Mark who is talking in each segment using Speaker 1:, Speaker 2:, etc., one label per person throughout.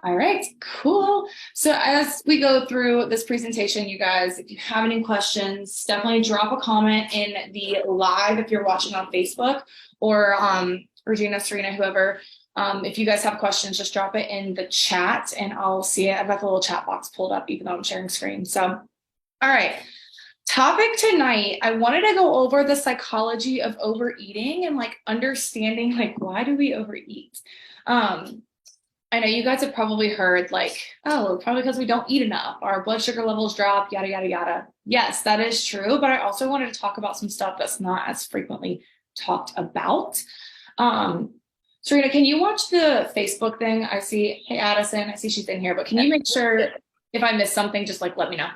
Speaker 1: All right, cool. So as we go through this presentation, you guys, if you have any questions, definitely drop a comment in the live if you're watching on Facebook, or Regina, Serena, whoever. If you guys have questions, just drop it in the chat and I'll see it. I've got the little chat box pulled up even though I'm sharing screen. So, all right. Topic tonight, I wanted to go over the psychology of overeating and like understanding like why do we overeat? I know you guys have probably heard like, oh, probably because we don't eat enough, our blood sugar levels drop, yada, yada, yada. Yes, that is true. But I also wanted to talk about some stuff that's not as frequently talked about. Serena, can you watch the Facebook thing? I see, hey, Addison, I see she's in here, but can you make sure if I miss something, just like let me know.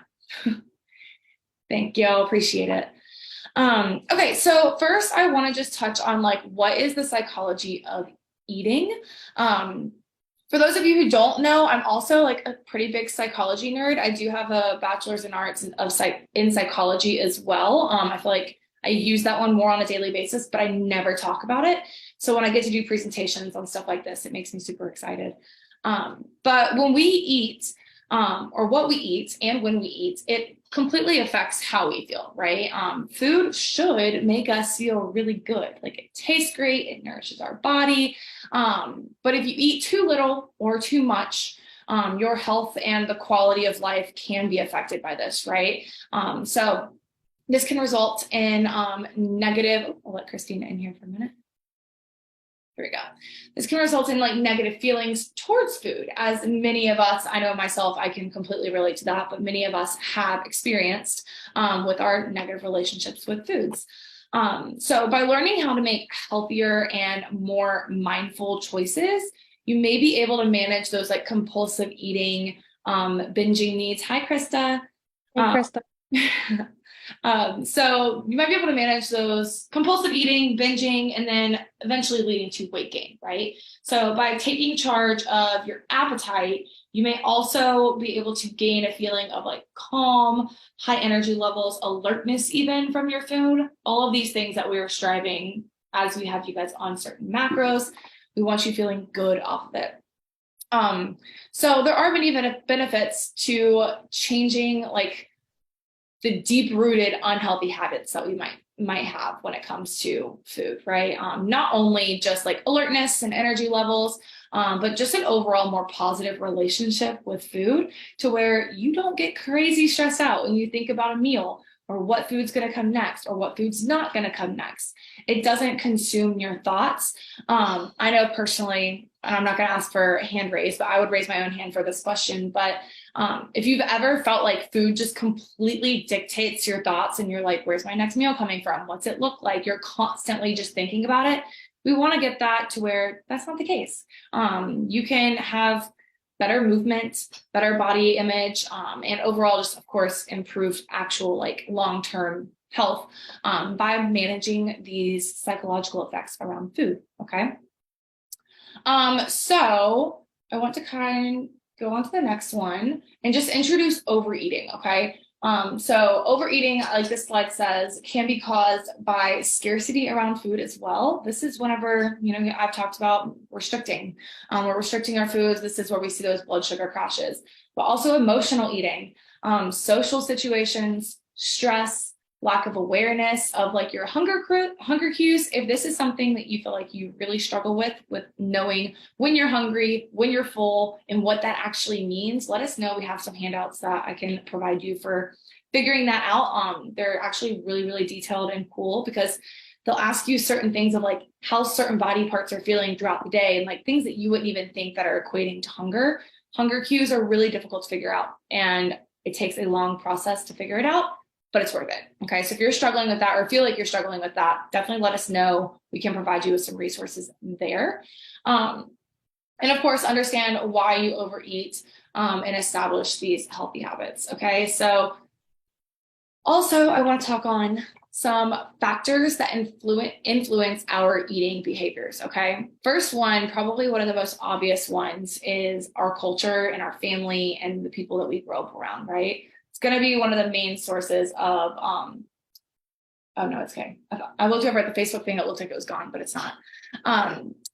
Speaker 1: Thank you, I appreciate it. Okay, so first I want to just touch on like, what is the psychology of eating? For those of you who don't know, I'm also like a pretty big psychology nerd. I do have a bachelor's in arts in psychology as well. I feel like I use that one more on a daily basis, but I never talk about it. So when I get to do presentations on stuff like this, it makes me super excited. But when we eat, or what we eat and when we eat, it completely affects how we feel, right? Food should make us feel really good. Like it tastes great, it nourishes our body. But if you eat too little or too much, your health and the quality of life can be affected by this, right? So this can result in negative, I'll let Christina in here for a minute. Here we go. This can result in like negative feelings towards food, as many of us, I know myself, I can completely relate to that, but many of us have experienced with our negative relationships with foods. So by learning how to make healthier and more mindful choices, you may be able to manage those like compulsive eating, binging needs. Hi, Krista.
Speaker 2: Hey, Krista.
Speaker 1: So you might be able to manage those compulsive eating, binging, and then eventually leading to weight gain, right? So by taking charge of your appetite, you may also be able to gain a feeling of like calm, high energy levels, alertness even from your food, all of these things that we are striving as we have you guys on certain macros. We want you feeling good off of it. So there are many benefits to changing like the deep-rooted unhealthy habits that we might have when it comes to food, right? Not only just like alertness and energy levels, but just an overall more positive relationship with food to where you don't get crazy stressed out when you think about a meal or what food's going to come next or what food's not going to come next. It doesn't consume your thoughts. I know personally, and I'm not going to ask for a hand raise, but I would raise my own hand for this question. But if you've ever felt like food just completely dictates your thoughts and you're like, where's my next meal coming from? What's it look like? You're constantly just thinking about it. We want to get that to where that's not the case. You can have better movement, better body image, and overall just, of course, improved actual like long-term health by managing these psychological effects around food, okay? So I want to kind of go on to the next one and just introduce overeating, okay? So overeating, like this slide says, can be caused by scarcity around food as well. This is whenever, I've talked about restricting. We're restricting our foods. This is where we see those blood sugar crashes, but also emotional eating, social situations, stress, lack of awareness of like your hunger cues. If this is something that you feel like you really struggle with knowing when you're hungry, when you're full, and what that actually means, let us know. We have some handouts that I can provide you for figuring that out. They're actually really, really detailed and cool because they'll ask you certain things of like how certain body parts are feeling throughout the day and like things that you wouldn't even think that are equating to hunger. Hunger cues are really difficult to figure out, and it takes a long process to figure it out, but it's worth it. Okay, so if you're struggling with that or feel like you're struggling with that, definitely let us know. We can provide you with some resources there. And of course, understand why you overeat and establish these healthy habits. Okay, so also I want to talk on some factors that influence our eating behaviors, okay? First one, probably one of the most obvious ones, is our culture and our family and the people that we grow up around, right? It's going to be one of the main sources of, oh no, it's okay. I looked over at the Facebook thing, it looked like it was gone, but it's not.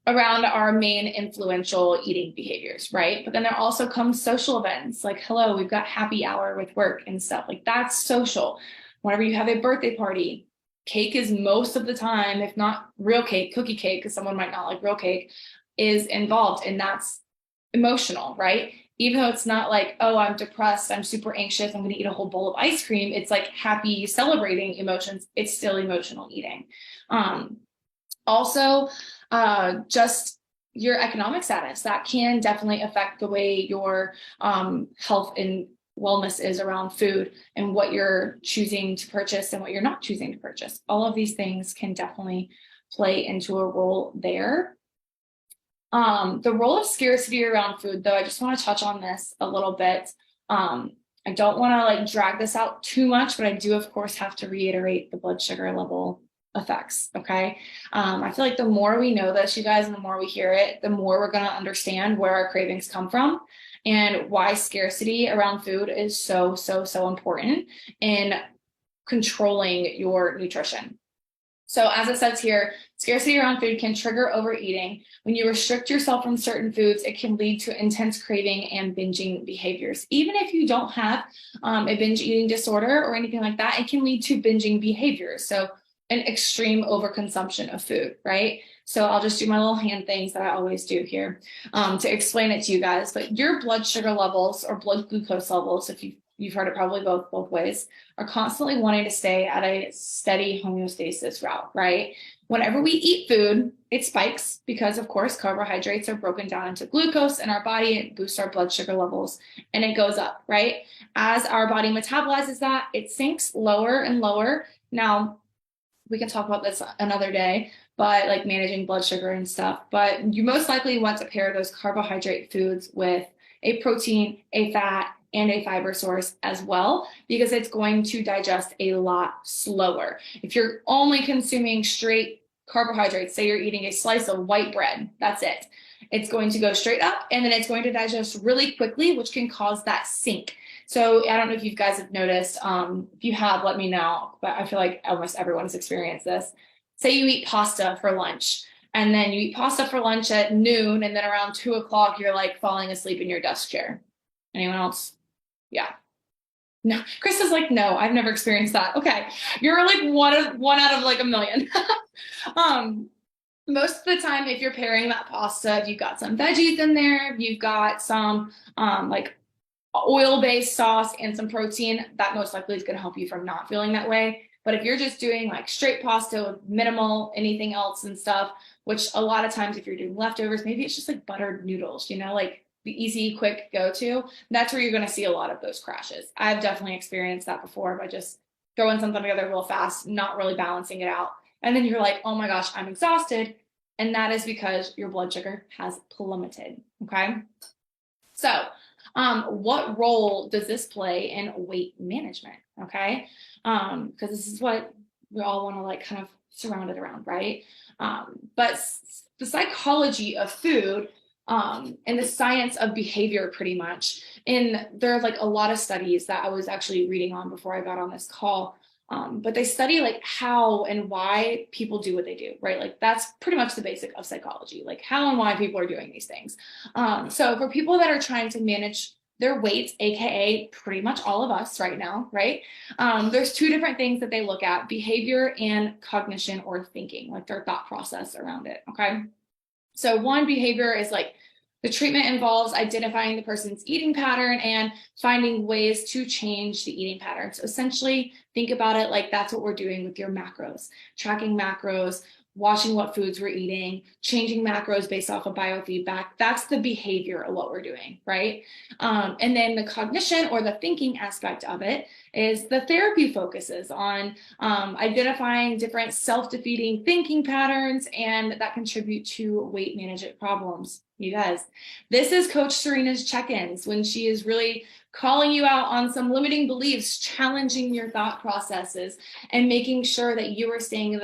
Speaker 1: around our main influential eating behaviors, right? But then there also comes social events like, hello, we've got happy hour with work and stuff. Like that's social. Whenever you have a birthday party, cake is most of the time, if not real cake, cookie cake, because someone might not like real cake, is involved. And that's emotional, right? Even though it's not like, oh, I'm depressed, I'm super anxious, I'm going to eat a whole bowl of ice cream. It's like happy, celebrating emotions. It's still emotional eating. Also, just your economic status, that can definitely affect the way your health and wellness is around food and what you're choosing to purchase and what you're not choosing to purchase. All of these things can definitely play into a role there. The role of scarcity around food, though, I just want to touch on this a little bit. I don't want to like drag this out too much, but I do, of course, have to reiterate the blood sugar level effects. Okay. I feel like the more we know this, you guys, and the more we hear it, the more we're going to understand where our cravings come from and why scarcity around food is so, so, so important in controlling your nutrition. So as it says here, scarcity around food can trigger overeating. When you restrict yourself from certain foods, it can lead to intense craving and binging behaviors. Even if you don't have a binge eating disorder or anything like that, it can lead to binging behaviors. So an extreme overconsumption of food, right? So I'll just do my little hand things that I always do here to explain it to you guys. But your blood sugar levels or blood glucose levels, if you've heard it probably both ways, are constantly wanting to stay at a steady homeostasis route, right? Whenever we eat food, it spikes because, of course, carbohydrates are broken down into glucose in our body. It boosts our blood sugar levels and it goes up, right? As our body metabolizes that, it sinks lower and lower. Now, we can talk about this another day, but like managing blood sugar and stuff. But you most likely want to pair those carbohydrate foods with a protein, a fat, and a fiber source as well, because it's going to digest a lot slower. If you're only consuming straight carbohydrates, say you're eating a slice of white bread, that's it. It's going to go straight up and then it's going to digest really quickly, which can cause that sink. So I don't know if you guys have noticed, if you have, let me know, but I feel like almost everyone's experienced this. Say you eat pasta for lunch and then you eat pasta for lunch at noon and then around 2 o'clock, you're like falling asleep in your desk chair. Anyone else? Yeah. No, Chris is like, no, I've never experienced that. Okay. You're like one out of like a million. Most of the time, if you're pairing that pasta, if you've got some veggies in there, if you've got some like oil-based sauce and some protein, that most likely is going to help you from not feeling that way. But if you're just doing like straight pasta with minimal anything else and stuff, which a lot of times if you're doing leftovers, maybe it's just like buttered noodles, you know, like the easy, quick go-to, that's where you're going to see a lot of those crashes. I've definitely experienced that before by just throwing something together real fast, not really balancing it out. And then you're like, oh my gosh, I'm exhausted. And that is because your blood sugar has plummeted. Okay. So, what role does this play in weight management? Okay. Because this is what we all want to like kind of surround it around, right? But the psychology of food and the science of behavior pretty much. And there are like a lot of studies that I was actually reading on before I got on this call. But they study like how and why people do what they do, right? Like that's pretty much the basic of psychology, like how and why people are doing these things. So for people that are trying to manage their weight, AKA pretty much all of us right now, right? There's two different things that they look at: behavior and cognition or thinking, like their thought process around it, okay? So one, behavior is like the treatment involves identifying the person's eating pattern and finding ways to change the eating pattern. So essentially, think about it like that's what we're doing with your macros, tracking macros, watching what foods we're eating, changing macros based off of biofeedback. That's the behavior of what we're doing, right? And then the cognition or the thinking aspect of it is the therapy focuses on identifying different self-defeating thinking patterns and that contribute to weight management problems. You guys, this is Coach Serena's check-ins when she is really calling you out on some limiting beliefs, challenging your thought processes, and making sure that you are staying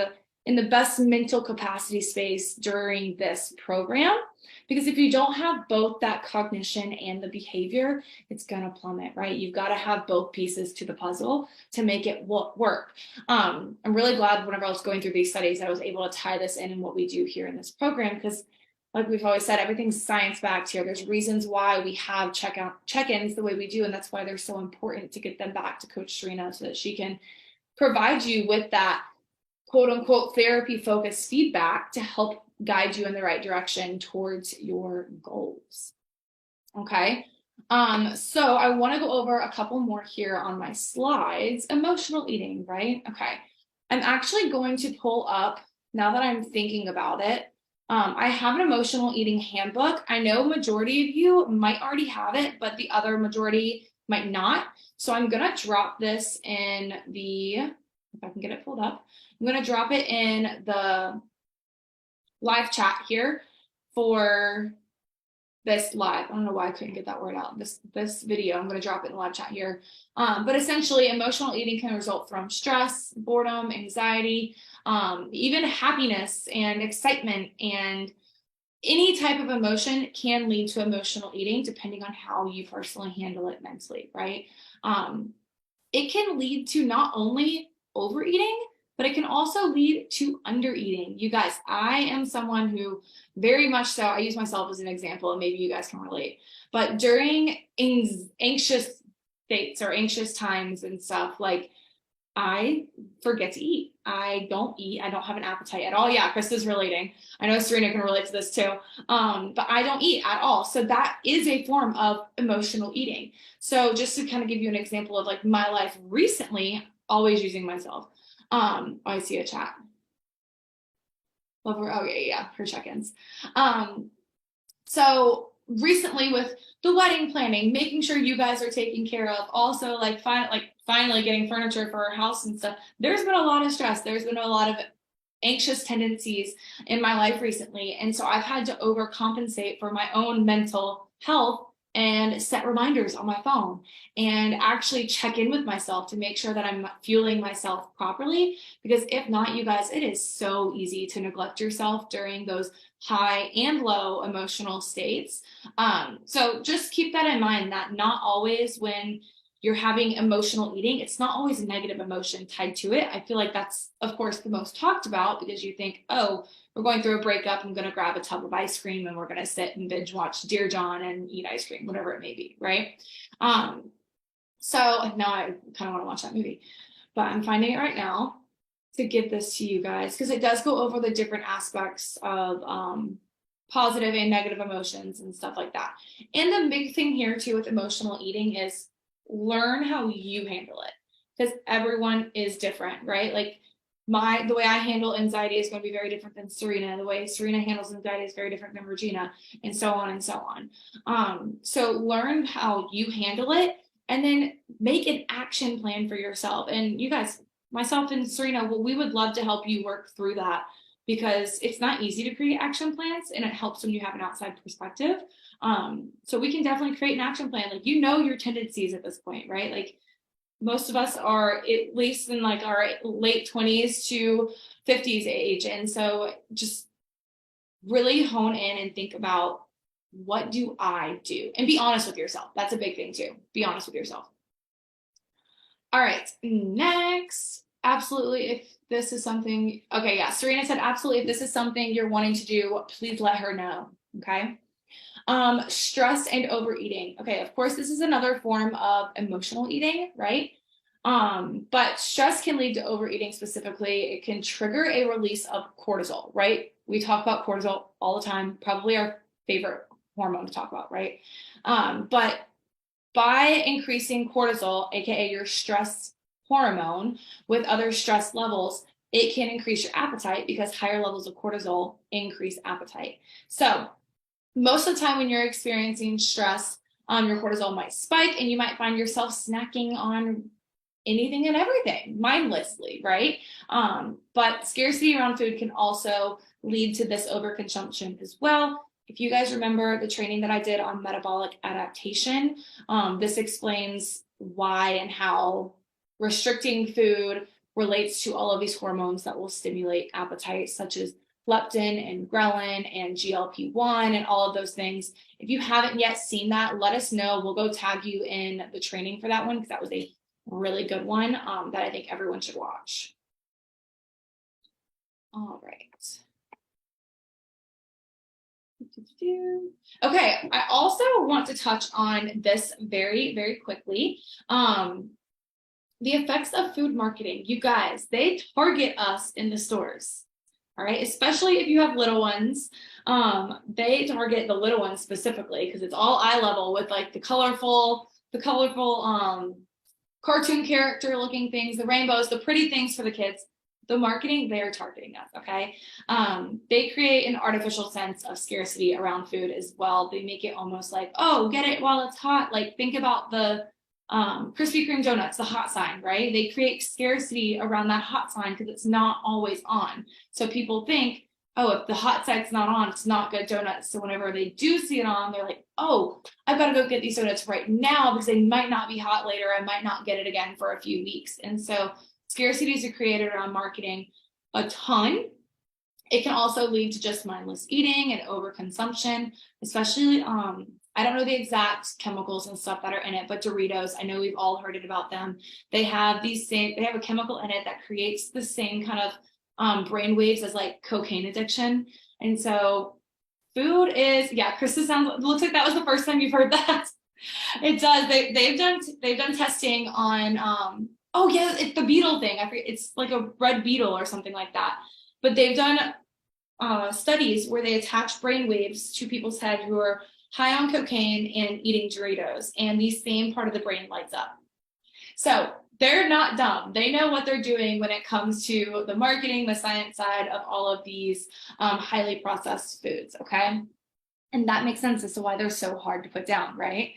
Speaker 1: in the best mental capacity space during this program. Because if you don't have both that cognition and the behavior, it's going to plummet, right? You've got to have both pieces to the puzzle to make it work. I'm really glad whenever I was going through these studies, I was able to tie this in what we do here in this program, because like we've always said, everything's science-backed here. There's reasons why we have check-ins the way we do, and that's why they're so important to get them back to Coach Serena so that she can provide you with that quote unquote therapy-focused feedback to help guide you in the right direction towards your goals. Okay. So I want to go over a couple more here on my slides. Emotional eating, right? Okay. I'm actually going to pull up, now that I'm thinking about it, I have an emotional eating handbook. I know majority of you might already have it, but the other majority might not. So I'm going to drop this in the, if I can get it pulled up, I'm going to drop it in the live chat here for this live. I don't know why I couldn't get that word out. This video, I'm going to drop it in the live chat here. But essentially, emotional eating can result from stress, boredom, anxiety, even happiness and excitement, and any type of emotion can lead to emotional eating depending on how you personally handle it mentally, right? It can lead to not only overeating, but it can also lead to undereating. You guys, I am someone who very much so, I use myself as an example, and maybe you guys can relate, but during anxious states or anxious times and stuff, like I forget to eat. I don't eat. I don't have an appetite at all. Yeah, Krista's relating. I know Serena can relate to this too. But I don't eat at all. So that is a form of emotional eating. So just to kind of give you an example of like my life recently, always using myself. Oh, I see a chat. Love her. Oh yeah, her check-ins. So recently with the wedding planning, making sure you guys are taken care of, also like finally getting furniture for our house and stuff. There's been a lot of stress. There's been a lot of anxious tendencies in my life recently. And so I've had to overcompensate for my own mental health and set reminders on my phone and actually check in with myself to make sure that I'm fueling myself properly. Because if not, you guys, it is so easy to neglect yourself during those high and low emotional states. So just keep that in mind, that not always when you're having emotional eating, it's not always a negative emotion tied to it. I feel like that's, of course, the most talked about because you think, oh, we're going through a breakup, I'm going to grab a tub of ice cream and we're going to sit and binge watch Dear John and eat ice cream, whatever it may be, right? So now I kind of want to watch that movie, but I'm finding it right now to give this to you guys because it does go over the different aspects of positive and negative emotions and stuff like that. And the big thing here too with emotional eating is learn how you handle it because everyone is different, right? Like the way I handle anxiety is going to be very different than Serena. The way Serena handles anxiety is very different than Regina, and so on and so on. So learn how you handle it and then make an action plan for yourself. And you guys, myself and Serena, well, we would love to help you work through that because it's not easy to create action plans and it helps when you have an outside perspective. So we can definitely create an action plan. Like, you know, your tendencies at this point, right? Like most of us are at least in like our late 20s to 50s age. And so just really hone in and think about what do I do and be honest with yourself. That's a big thing too. Be honest with yourself. All right, next, absolutely, if this is something, okay, yeah, Serena said, absolutely, if this is something you're wanting to do, please let her know, okay? Stress and overeating. Okay, of course, this is another form of emotional eating, right? But stress can lead to overeating specifically. It can trigger a release of cortisol, right? We talk about cortisol all the time, probably our favorite hormone to talk about, right? But by increasing cortisol, aka your stress hormone, with other stress levels, it can increase your appetite because higher levels of cortisol increase appetite. So most of the time when you're experiencing stress, your cortisol might spike and you might find yourself snacking on anything and everything mindlessly, right? But scarcity around food can also lead to this overconsumption as well. If you guys remember the training that I did on metabolic adaptation, this explains why and how restricting food relates to all of these hormones that will stimulate appetite, such as leptin and ghrelin and GLP-1 and all of those things. If you haven't yet seen that, let us know. We'll go tag you in the training for that one because that was a really good one that I think everyone should watch. All right. Okay, I also want to touch on this very, very quickly. The effects of food marketing. You guys, they target us in the stores. All right, especially if you have little ones. They target the little ones specifically because it's all eye level with like the colorful cartoon character looking things, the rainbows, the pretty things for the kids. The marketing, they're targeting us, okay? They create an artificial sense of scarcity around food as well. They make it almost like, oh, get it while it's hot. Like think about the Krispy Kreme donuts, the hot sign, right? They create scarcity around that hot sign because it's not always on. So people think, oh, if the hot side's not on, it's not good donuts. So whenever they do see it on, they're like, oh, I've got to go get these donuts right now because they might not be hot later. I might not get it again for a few weeks. And so scarcities are created around marketing a ton. It can also lead to just mindless eating and overconsumption, especially, I don't know the exact chemicals and stuff that are in it, but Doritos, I know we've all heard it about them. They have a chemical in it that creates the same kind of brain waves as like cocaine addiction. And so food is, yeah, Krista looks like that was the first time you've heard that. It does. They've done testing on, oh yeah, it's the beetle thing. I forget, it's like a red beetle or something like that. But they've done studies where they attach brain waves to people's head who are high on cocaine and eating Doritos, and the same part of the brain lights up. So they're not dumb. They know what they're doing when it comes to the marketing, the science side of all of these highly processed foods, okay? And that makes sense as to why they're so hard to put down, right?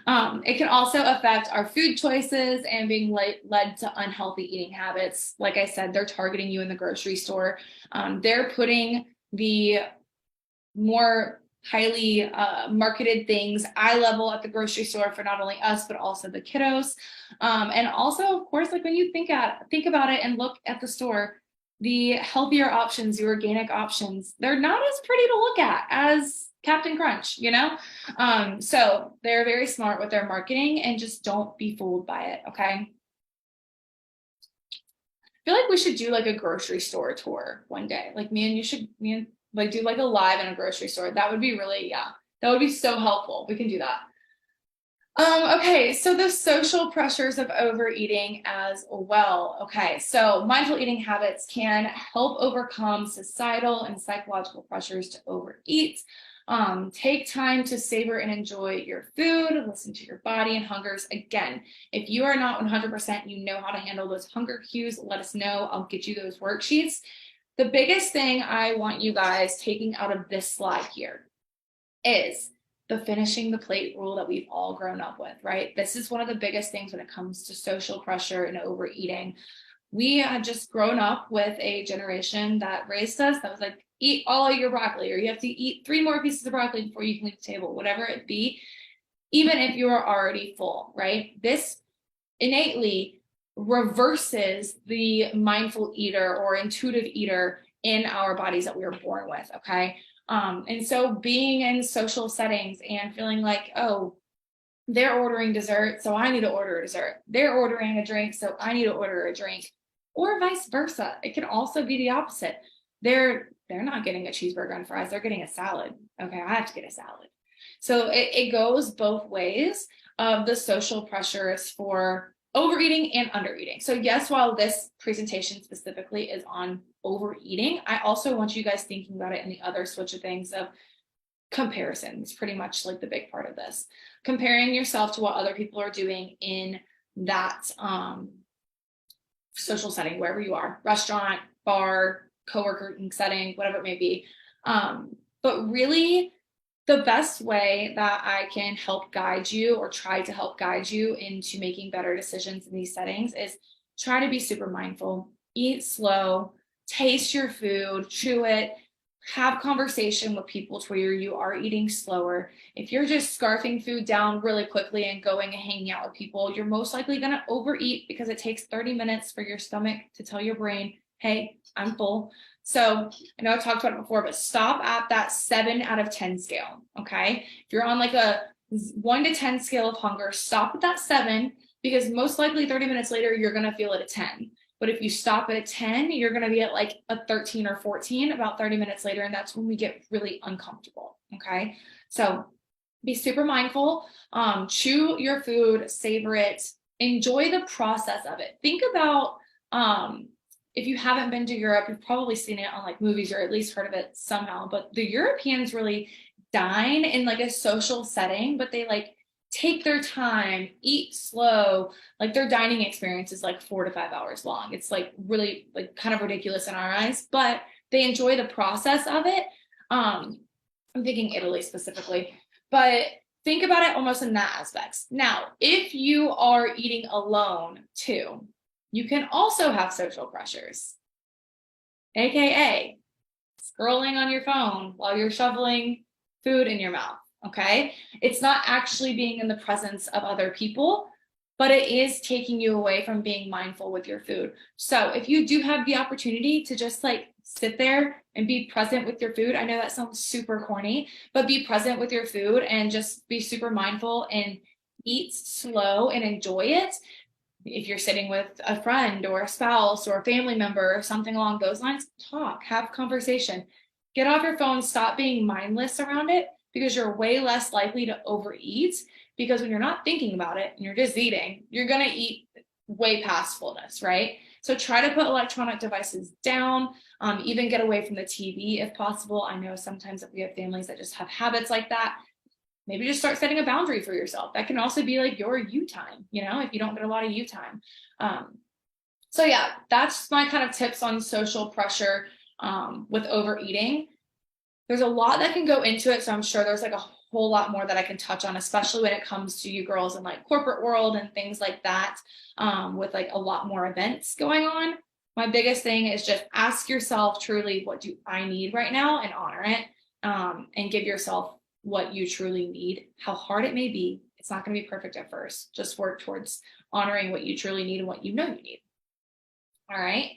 Speaker 1: It can also affect our food choices and being led to unhealthy eating habits. Like I said, they're targeting you in the grocery store. They're putting the more highly marketed things eye level at the grocery store for not only us, but also the kiddos. And also, of course, like when you think about it and look at the store, the healthier options, the organic options, they're not as pretty to look at as Captain Crunch, you know? So they're very smart with their marketing, and just don't be fooled by it, okay? I feel like we should do like a grocery store tour one day. Like me and like do like a live in a grocery store. That would be really, yeah, that would be so helpful. We can do that. Okay, so the social pressures of overeating as well. Okay, so mindful eating habits can help overcome societal and psychological pressures to overeat. Take time to savor and enjoy your food, listen to your body and hungers. Again, if you are not 100%, you know how to handle those hunger cues, let us know. I'll get you those worksheets. The biggest thing I want you guys taking out of this slide here is the finishing the plate rule that we've all grown up with, right? This is one of the biggest things when it comes to social pressure and overeating. We had just grown up with a generation that raised us that was like, eat all of your broccoli, or you have to eat 3 more pieces of broccoli before you can leave the table, whatever it be, even if you are already full, right? This innately reverses the mindful eater or intuitive eater in our bodies that we were born with, okay? And so being in social settings and feeling like, oh, they're ordering dessert, so I need to order a dessert. They're ordering a drink, so I need to order a drink, or vice versa. It can also be the opposite. They're not getting a cheeseburger and fries, they're getting a salad. Okay, I have to get a salad. So it goes both ways of the social pressures for overeating and undereating. So yes, while this presentation specifically is on overeating, I also want you guys thinking about it in the other switch of things of comparison. It's pretty much like the big part of this. Comparing yourself to what other people are doing in that social setting, wherever you are, restaurant, bar, coworker setting, whatever it may be. But really, the best way that I can help guide you or try to help guide you into making better decisions in these settings is try to be super mindful, eat slow, taste your food, chew it, have conversation with people to where you are eating slower. If you're just scarfing food down really quickly and going and hanging out with people, you're most likely going to overeat because it takes 30 minutes for your stomach to tell your brain, hey, I'm full. So I know I talked about it before, but stop at that 7 out of 10 scale, okay? If you're on like a 1 to 10 scale of hunger, stop at that 7, because most likely 30 minutes later, you're going to feel it at 10. But if you stop at a 10, you're going to be at like a 13 or 14 about 30 minutes later, and that's when we get really uncomfortable, Okay. So be super mindful, chew your food, savor it, enjoy the process of it. Think about, if you haven't been to Europe, you've probably seen it on like movies or at least heard of it somehow, but the Europeans really dine in like a social setting, but they like take their time, eat slow. Like their dining experience is like 4 to 5 hours long. It's like really like kind of ridiculous in our eyes, but they enjoy the process of it. I'm thinking Italy specifically, but think about it almost in that aspects. Now, if you are eating alone too, you can also have social pressures, aka scrolling on your phone while you're shoveling food in your mouth. Okay. It's not actually being in the presence of other people, but it is taking you away from being mindful with your food. So if you do have the opportunity to just like sit there and be present with your food, I know that sounds super corny, but be present with your food and just be super mindful and eat slow and enjoy it. If you're sitting with a friend or a spouse or a family member or something along those lines, talk, have conversation, get off your phone, stop being mindless around it, because you're way less likely to overeat. Because when you're not thinking about it and you're just eating, you're going to eat way past fullness, right? So try to put electronic devices down, even get away from the TV if possible. I know sometimes that we have families that just have habits like that. Maybe just start setting a boundary for yourself. That can also be like your you time, you know, if you don't get a lot of you time. So yeah, that's my kind of tips on social pressure with overeating. There's a lot that can go into it. So I'm sure there's like a whole lot more that I can touch on, especially when it comes to you girls in like corporate world and things like that, with like a lot more events going on. My biggest thing is just ask yourself truly, what do I need right now, and honor it, and give yourself what you truly need, how hard it may be. It's not going to be perfect at first. Just work towards honoring what you truly need and what you know you need. All right.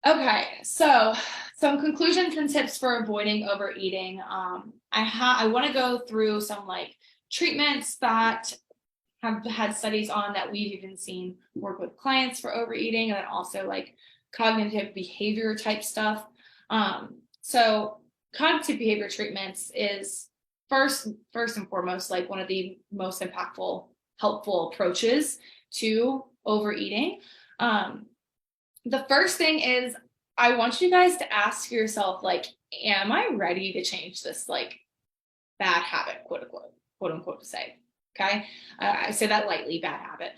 Speaker 1: Okay, so some conclusions and tips for avoiding overeating. I want to go through some like treatments that have had studies on that we've even seen work with clients for overeating, and then also like cognitive behavior type stuff. So cognitive behavior treatments is first and foremost like one of the most impactful, helpful approaches to overeating. The first thing is, I want you guys to ask yourself, like, am I ready to change this like bad habit, quote unquote, to say? Okay. I say that lightly, bad habit.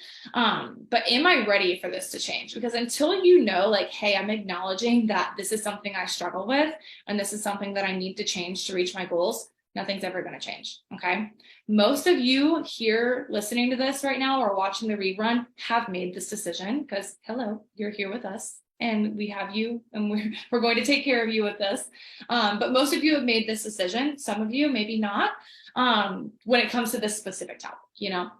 Speaker 1: But am I ready for this to change? Because until you know, like, hey, I'm acknowledging that this is something I struggle with, and this is something that I need to change to reach my goals, nothing's ever going to change. Okay. Most of you here listening to this right now or watching the rerun have made this decision, because hello, you're here with us and we have you, and we're going to take care of you with this. But most of you have made this decision. Some of you maybe not, when it comes to this specific topic, you know.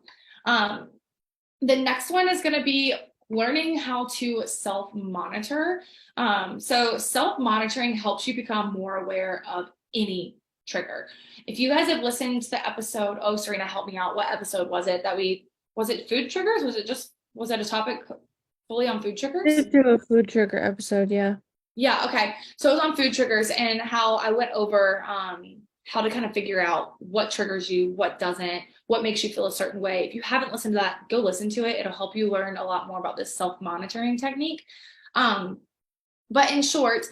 Speaker 1: The next one is going to be learning how to self-monitor. So self-monitoring helps you become more aware of any trigger. If you guys have listened to the episode, oh, Serena, help me out. What episode was it that was it food triggers? Was it a topic fully on food triggers?
Speaker 2: We did do a food trigger episode, yeah.
Speaker 1: Yeah, okay. So it was on food triggers and how I went over how to kind of figure out what triggers you, what doesn't, what makes you feel a certain way. If you haven't listened to that, go listen to it. It'll help you learn a lot more about this self-monitoring technique. But in short,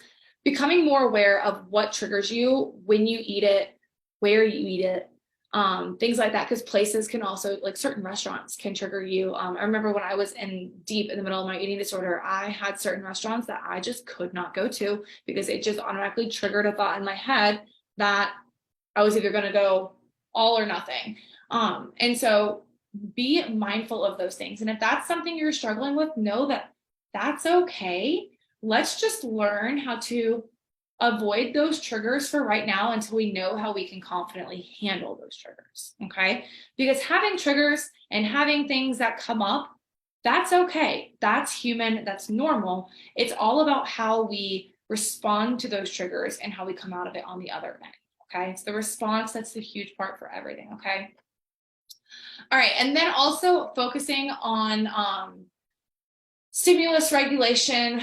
Speaker 1: becoming more aware of what triggers you, when you eat it, where you eat it, things like that, because places can also, like certain restaurants can trigger you. I remember when I was deep in the middle of my eating disorder, I had certain restaurants that I just could not go to because it just automatically triggered a thought in my head that I was either going to go all or nothing. And so be mindful of those things. And if that's something you're struggling with, know that that's okay. Let's just learn how to avoid those triggers for right now until we know how we can confidently handle those triggers. Okay. Because having triggers and having things that come up, that's okay. That's human. That's normal. It's all about how we respond to those triggers and how we come out of it on the other end. Okay. It's the response that's the huge part for everything. Okay. All right. And then also focusing on stimulus regulation,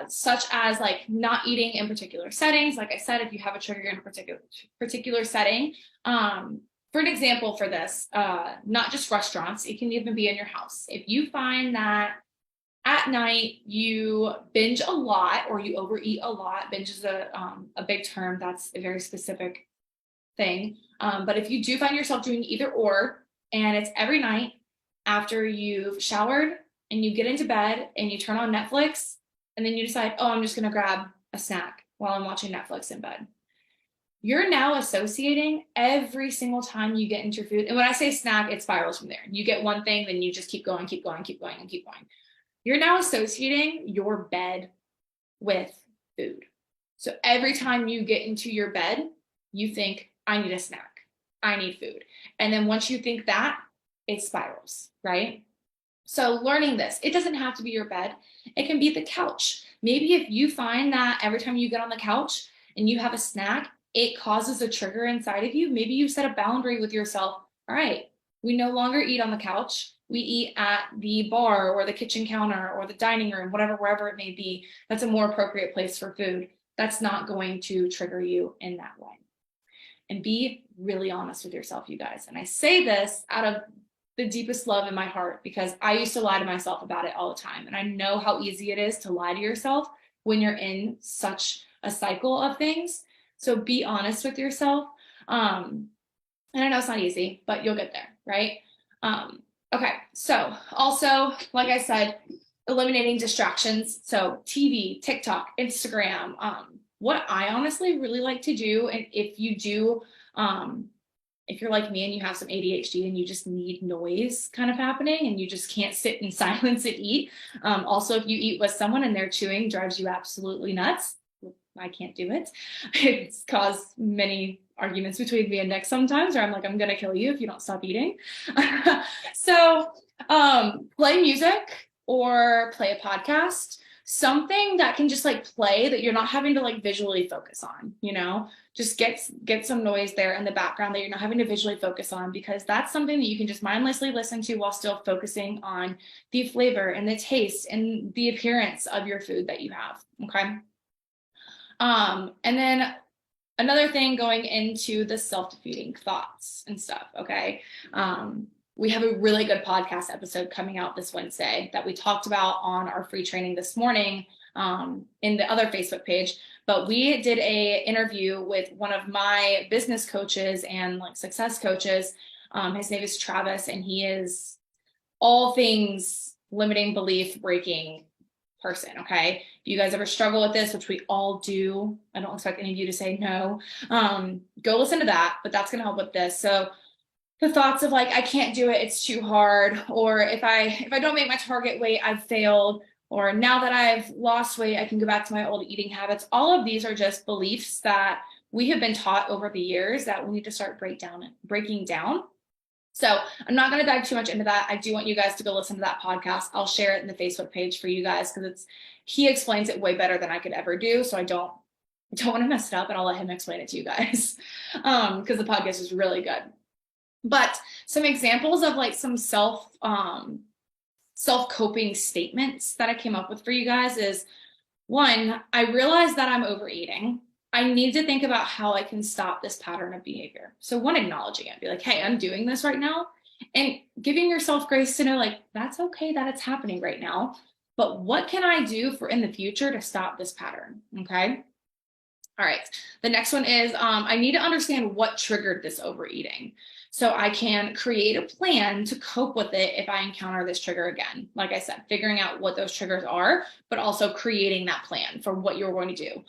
Speaker 1: such as like not eating in particular settings. Like I said, if you have a trigger in a particular setting, for an example for this, not just restaurants, it can even be in your house. If you find that at night you binge a lot or you overeat a lot, binge is a big term. That's a very specific thing. But if you do find yourself doing either or, and it's every night after you've showered and you get into bed and you turn on Netflix and then you decide, oh, I'm just going to grab a snack while I'm watching Netflix in bed. You're now associating every single time you get into your food. And when I say snack, it spirals from there. You get one thing, then you just keep going, keep going, keep going, and keep going. You're now associating your bed with food. So every time you get into your bed, you think, I need a snack. I need food. And then once you think that, it spirals, right? So learning this, it doesn't have to be your bed. It can be the couch. Maybe if you find that every time you get on the couch and you have a snack, it causes a trigger inside of you. Maybe you set a boundary with yourself. All right, we no longer eat on the couch. We eat at the bar or the kitchen counter or the dining room, wherever it may be. That's a more appropriate place for food. That's not going to trigger you in that way. And be really honest with yourself, you guys. And I say this out of the deepest love in my heart because I used to lie to myself about it all the time. And I know how easy it is to lie to yourself when you're in such a cycle of things. So be honest with yourself. And I know it's not easy, but you'll get there, right? Okay, so also, like I said, eliminating distractions. So TV, TikTok, Instagram. What I honestly really like to do, and if you do, if you're like me and you have some ADHD and you just need noise kind of happening and you just can't sit in silence and eat. Also, if you eat with someone and they're chewing drives you absolutely nuts. I can't do it. It's caused many arguments between me and Nick sometimes, where I'm like, I'm going to kill you if you don't stop eating. So play music or play a podcast, something that can just like play that you're not having to like visually focus on, you know, just get some noise there in the background that you're not having to visually focus on, because that's something that you can just mindlessly listen to while still focusing on the flavor and the taste and the appearance of your food that you have. Okay. And then another thing going into the self-defeating thoughts and stuff. Okay. We have a really good podcast episode coming out this Wednesday that we talked about on our free training this morning, in the other Facebook page, but we did a interview with one of my business coaches and like success coaches. His name is Travis, and he is all things limiting belief breaking person. Okay. If you guys ever struggle with this, which we all do, I don't expect any of you to say no, go listen to that, but that's going to help with this. So the thoughts of like, I can't do it, it's too hard, or if I don't make my target weight, I've failed, or now that I've lost weight, I can go back to my old eating habits. All of these are just beliefs that we have been taught over the years that we need to start breaking down. So I'm not going to dive too much into that. I do want you guys to go listen to that podcast. I'll share it in the Facebook page for you guys because he explains it way better than I could ever do. So I don't want to mess it up, and I'll let him explain it to you guys because the podcast is really good. But some examples of like some self-coping statements that I came up with for you guys is, one, I realize that I'm overeating. I need to think about how I can stop this pattern of behavior. So one, acknowledging it, be like, hey, I'm doing this right now, and giving yourself grace to know like, that's okay that it's happening right now, but what can I do for in the future to stop this pattern? Okay. All right. The next one is, I need to understand what triggered this overeating, so I can create a plan to cope with it if I encounter this trigger again. Like I said, figuring out what those triggers are, but also creating that plan for what you're going to do.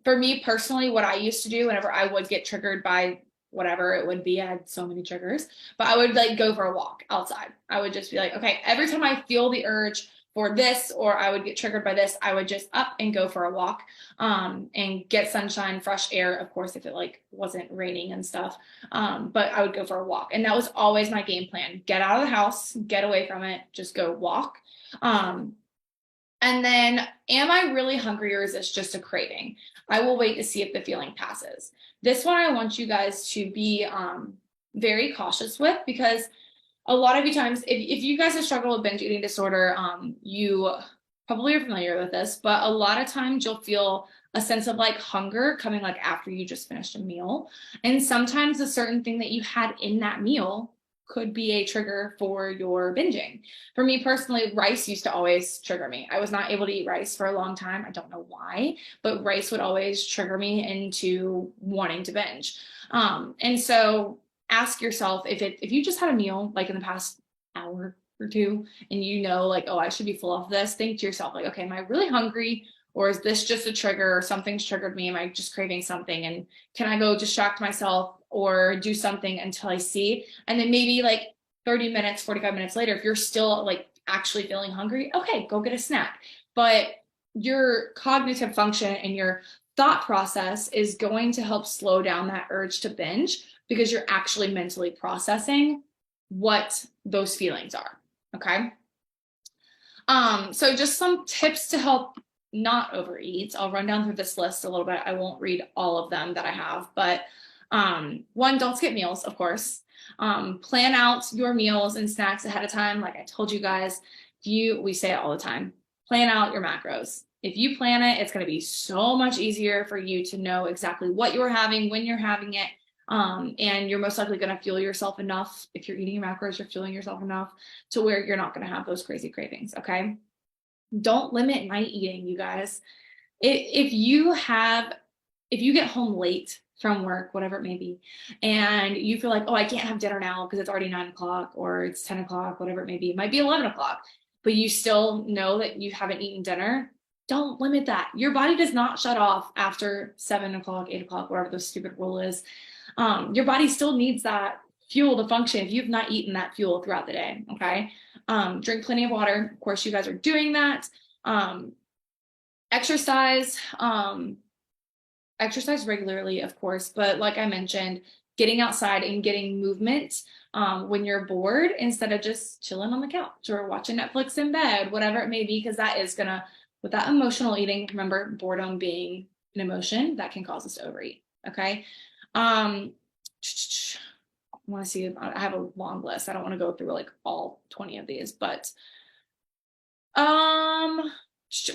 Speaker 1: For me personally, what I used to do whenever I would get triggered by whatever it would be, I had so many triggers, but I would like go for a walk outside. I would just be like, okay, every time I feel the urge for this, or I would get triggered by this, I would just up and go for a walk, and get sunshine, fresh air, of course, if it like wasn't raining and stuff. But I would go for a walk, and that was always my game plan. Get out of the house, get away from it, just go walk. And then, am I really hungry, or is this just a craving? I will wait to see if the feeling passes. This one I want you guys to be very cautious with, because a lot of times, if you guys have struggled with binge eating disorder, you probably are familiar with this, but a lot of times you'll feel a sense of like hunger coming like after you just finished a meal. And sometimes a certain thing that you had in that meal could be a trigger for your binging. For me personally, rice used to always trigger me. I was not able to eat rice for a long time. I don't know why, but rice would always trigger me into wanting to binge. And so ask yourself if you just had a meal like in the past hour or two and you know like, oh, I should be full of this, think to yourself like, okay, am I really hungry, or is this just a trigger, or something's triggered me, am I just craving something, and can I go distract myself or do something until I see? And then maybe like 30 minutes 45 minutes later, if you're still like actually feeling hungry, okay, go get a snack. But your cognitive function and your thought process is going to help slow down that urge to binge because you're actually mentally processing what those feelings are. Okay. So just some tips to help not overeat. I'll run down through this list a little bit. I won't read all of them that I have, but one, don't skip meals, of course. Plan out your meals and snacks ahead of time. Like I told you guys, we say it all the time, plan out your macros. If you plan it, it's going to be so much easier for you to know exactly what you're having, when you're having it. And you're most likely going to fuel yourself enough. If you're eating your macros, you're fueling yourself enough to where you're not going to have those crazy cravings. Okay. Don't limit night eating, you guys. If you have, if you get home late from work, whatever it may be, and you feel like, oh, I can't have dinner now because it's already 9 o'clock or it's 10 o'clock, whatever it may be, it might be 11 o'clock, but you still know that you haven't eaten dinner, don't limit that. Your body does not shut off after 7 o'clock, 8 o'clock, whatever the stupid rule is. Your body still needs that fuel to function if you've not eaten that fuel throughout the day. Okay. Drink plenty of water. Of course, you guys are doing that. Exercise, exercise regularly, of course, but like I mentioned, getting outside and getting movement when you're bored instead of just chilling on the couch or watching Netflix in bed, whatever it may be, because that is gonna, with that emotional eating, remember boredom being an emotion that can cause us to overeat. Okay. I want to see, I have a long list. I don't want to go through like all 20 of these, but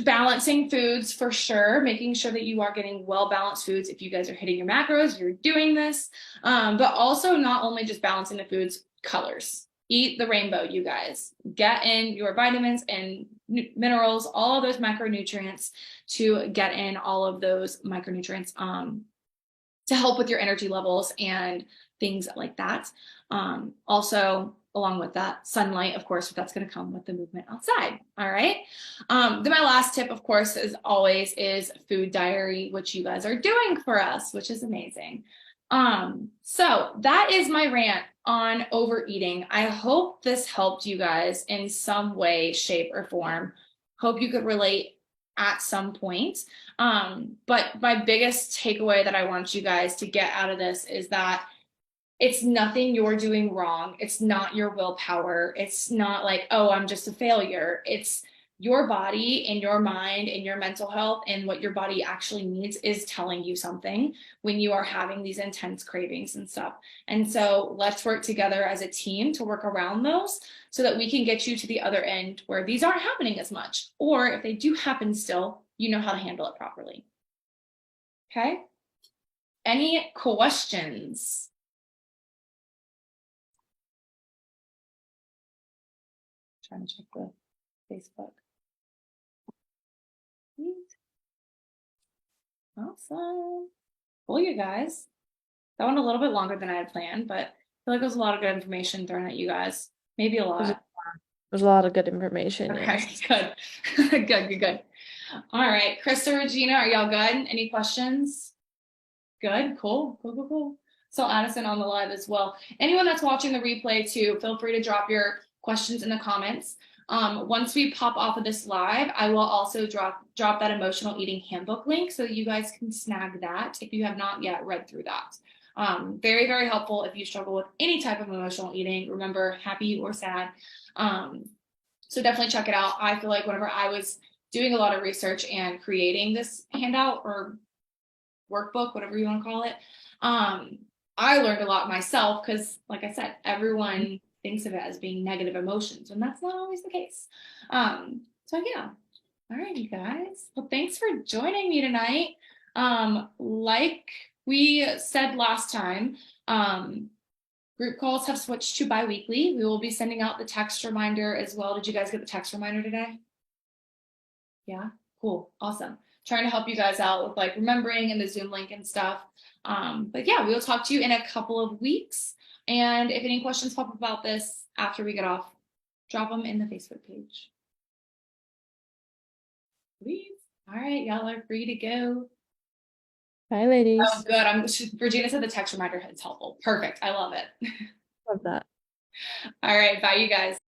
Speaker 1: balancing foods for sure, making sure that you are getting well balanced foods. If you guys are hitting your macros, you're doing this. But also not only just balancing the foods, colors. Eat the rainbow, you guys. Get in your vitamins and minerals, all of those macronutrients, to get in all of those micronutrients to help with your energy levels and things like that. Also, along with that, sunlight, of course, that's going to come with the movement outside. All right. Then my last tip, of course, is always is food diary, which you guys are doing for us, which is amazing. So that is my rant on overeating. I hope this helped you guys in some way, shape, or form. Hope you could relate at some point. But my biggest takeaway that I want you guys to get out of this is that it's nothing you're doing wrong. It's not your willpower. It's not like, oh, I'm just a failure. It's your body and your mind and your mental health, and what your body actually needs is telling you something when you are having these intense cravings and stuff. And so let's work together as a team to work around those so that we can get you to the other end where these aren't happening as much. Or if they do happen still, you know how to handle it properly. Okay? Any questions? Trying to check the Facebook. Awesome. Cool, you guys. That went a little bit longer than I had planned, but I feel like there was a lot of good information thrown at you guys. Maybe a lot.
Speaker 2: There's a lot of good information.
Speaker 1: Okay,
Speaker 2: Yes.
Speaker 1: good. Good. All right, Krista, Regina, are y'all good? Any questions? Good, cool. So Addison on the live as well. Anyone that's watching the replay too, feel free to drop your questions in the comments. Once we pop off of this live, I will also drop that emotional eating handbook link so that you guys can snag that if you have not yet read through that. Very, very helpful if you struggle with any type of emotional eating. Remember, happy or sad. So definitely check it out. I feel like whenever I was doing a lot of research and creating this handout or workbook, whatever you want to call it, I learned a lot myself because, like I said, everyone thinks of it as being negative emotions, and that's not always the case. So yeah. All right, you guys. Well, thanks for joining me tonight. Like we said last time, group calls have switched to bi-weekly. We will be sending out the text reminder as well. Did you guys get the text reminder today? Yeah, cool, awesome. Trying to help you guys out with like remembering and the Zoom link and stuff. But yeah, we'll talk to you in a couple of weeks. And if any questions pop up about this after we get off, drop them in the Facebook page. Please. All right, y'all are free to go.
Speaker 2: Bye,
Speaker 1: Oh,
Speaker 2: ladies.
Speaker 1: good. Regina said the text reminder is helpful. Perfect. I love it.
Speaker 2: Love that.
Speaker 1: All right. Bye, you guys.